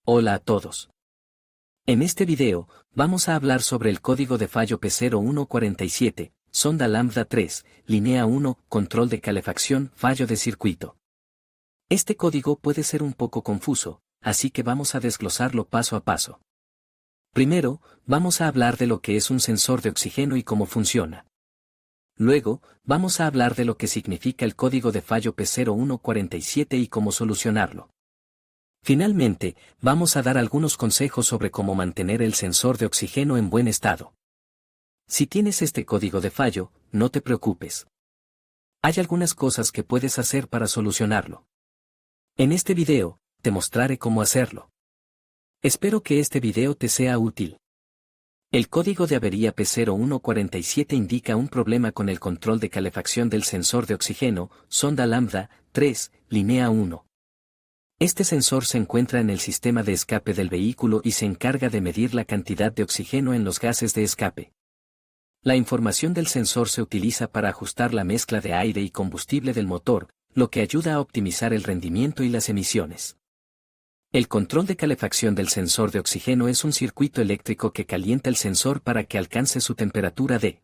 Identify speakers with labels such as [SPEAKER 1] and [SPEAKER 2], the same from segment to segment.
[SPEAKER 1] Hola a todos. En este video, vamos a hablar sobre el código de fallo P0147, sonda lambda 3, línea 1, control de calefacción, fallo de circuito. Este código puede ser un poco confuso, así que vamos a desglosarlo paso a paso. Primero, vamos a hablar de lo que es un sensor de oxígeno y cómo funciona. Luego, vamos a hablar de lo que significa el código de fallo P0147 y cómo solucionarlo. Finalmente, vamos a dar algunos consejos sobre cómo mantener el sensor de oxígeno en buen estado. Si tienes este código de fallo, no te preocupes. Hay algunas cosas que puedes hacer para solucionarlo. En este video, te mostraré cómo hacerlo. Espero que este video te sea útil. El código de avería P0147 indica un problema con el control de calefacción del sensor de oxígeno, sonda lambda 3, línea 1. Este sensor se encuentra en el sistema de escape del vehículo y se encarga de medir la cantidad de oxígeno en los gases de escape. La información del sensor se utiliza para ajustar la mezcla de aire y combustible del motor, lo que ayuda a optimizar el rendimiento y las emisiones. El control de calefacción del sensor de oxígeno es un circuito eléctrico que calienta el sensor para que alcance su temperatura de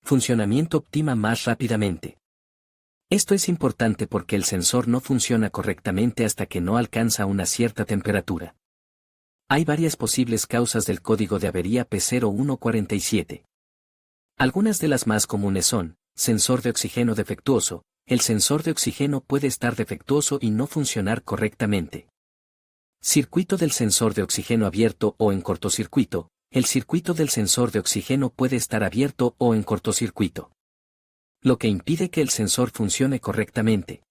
[SPEAKER 1] funcionamiento óptima más rápidamente. Esto es importante porque el sensor no funciona correctamente hasta que no alcanza una cierta temperatura. Hay varias posibles causas del código de avería P0147. Algunas de las más comunes son: sensor de oxígeno defectuoso. El sensor de oxígeno puede estar defectuoso y no funcionar correctamente. Circuito del sensor de oxígeno abierto o en cortocircuito. El circuito del sensor de oxígeno puede estar abierto o en cortocircuito, lo que impide que el sensor funcione correctamente.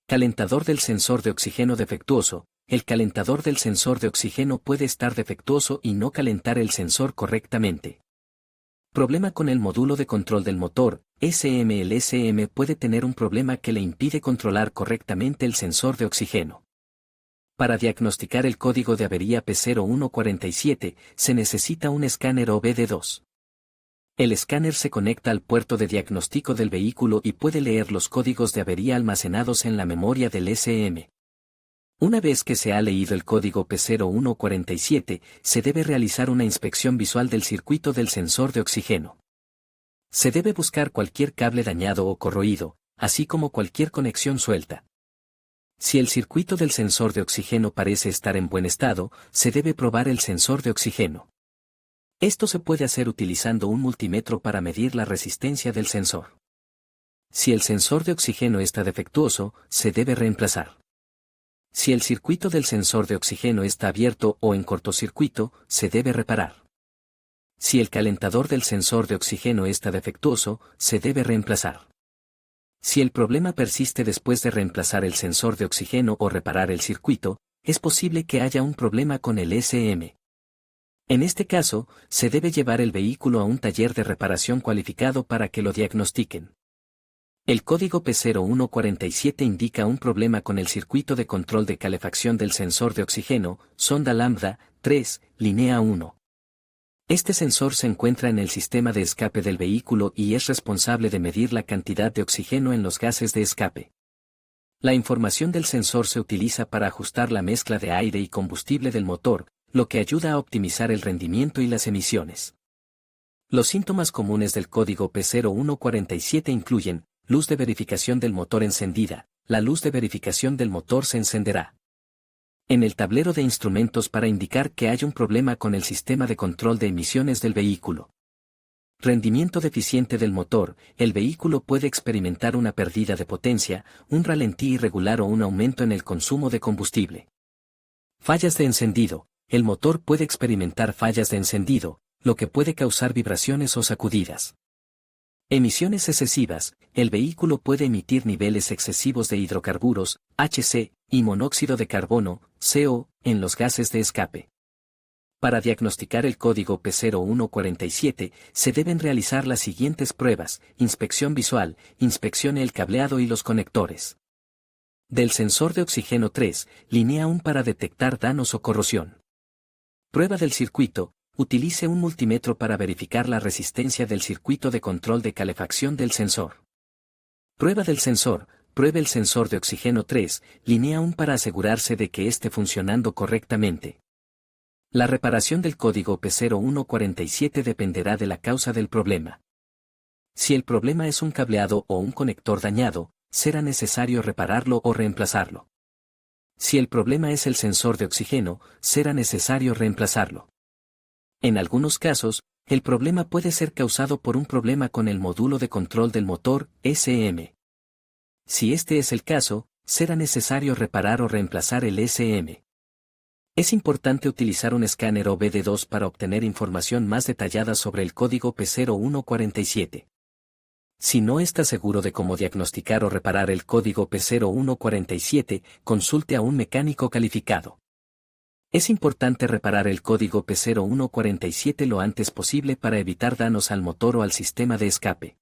[SPEAKER 1] Calentador del sensor de oxígeno defectuoso. El calentador del sensor de oxígeno puede estar defectuoso y no calentar el sensor correctamente. Problema con el módulo de control del motor, SM. El SM puede tener un problema que le impide controlar correctamente el sensor de oxígeno. Para diagnosticar el código de avería P0147, se necesita un escáner OBD2. El escáner se conecta al puerto de diagnóstico del vehículo y puede leer los códigos de avería almacenados en la memoria del SM. Una vez que se ha leído el código P0147, se debe realizar una inspección visual del circuito del sensor de oxígeno. Se debe buscar cualquier cable dañado o corroído, así como cualquier conexión suelta. Si el circuito del sensor de oxígeno parece estar en buen estado, se debe probar el sensor de oxígeno. Esto se puede hacer utilizando un multímetro para medir la resistencia del sensor. Si el sensor de oxígeno está defectuoso, se debe reemplazar. Si el circuito del sensor de oxígeno está abierto o en cortocircuito, se debe reparar. Si el calentador del sensor de oxígeno está defectuoso, se debe reemplazar. Si el problema persiste después de reemplazar el sensor de oxígeno o reparar el circuito, es posible que haya un problema con el SM. En este caso, se debe llevar el vehículo a un taller de reparación cualificado para que lo diagnostiquen. El código P0147 indica un problema con el circuito de control de calefacción del sensor de oxígeno, sonda lambda 3, línea 1. Este sensor se encuentra en el sistema de escape del vehículo y es responsable de medir la cantidad de oxígeno en los gases de escape. La información del sensor se utiliza para ajustar la mezcla de aire y combustible del motor, lo que ayuda a optimizar el rendimiento y las emisiones. Los síntomas comunes del código P0147 incluyen: luz de verificación del motor encendida. La luz de verificación del motor se encenderá en el tablero de instrumentos para indicar que hay un problema con el sistema de control de emisiones del vehículo. Rendimiento deficiente del motor. El vehículo puede experimentar una pérdida de potencia, un ralentí irregular o un aumento en el consumo de combustible. Fallas de encendido. El motor puede experimentar fallas de encendido, lo que puede causar vibraciones o sacudidas. Emisiones excesivas. El vehículo puede emitir niveles excesivos de hidrocarburos, HC, y monóxido de carbono, CO, en los gases de escape. Para diagnosticar el código P0147, se deben realizar las siguientes pruebas: inspección visual, inspeccione el cableado y los conectores del sensor de oxígeno 3, línea 1 para detectar daños o corrosión. Prueba del circuito. Utilice un multímetro para verificar la resistencia del circuito de control de calefacción del sensor. Prueba del sensor. pruebe el sensor de oxígeno 3, línea 1 para asegurarse de que esté funcionando correctamente. La reparación del código P0147 dependerá de la causa del problema. Si el problema es un cableado o un conector dañado, será necesario repararlo o reemplazarlo. Si el problema es el sensor de oxígeno, será necesario reemplazarlo. En algunos casos, el problema puede ser causado por un problema con el módulo de control del motor, SM. Si este es el caso, será necesario reparar o reemplazar el SM. Es importante utilizar un escáner OBD2 para obtener información más detallada sobre el código P0147. Si no está seguro de cómo diagnosticar o reparar el código P0147, consulte a un mecánico calificado. Es importante reparar el código P0147 lo antes posible para evitar daños al motor o al sistema de escape.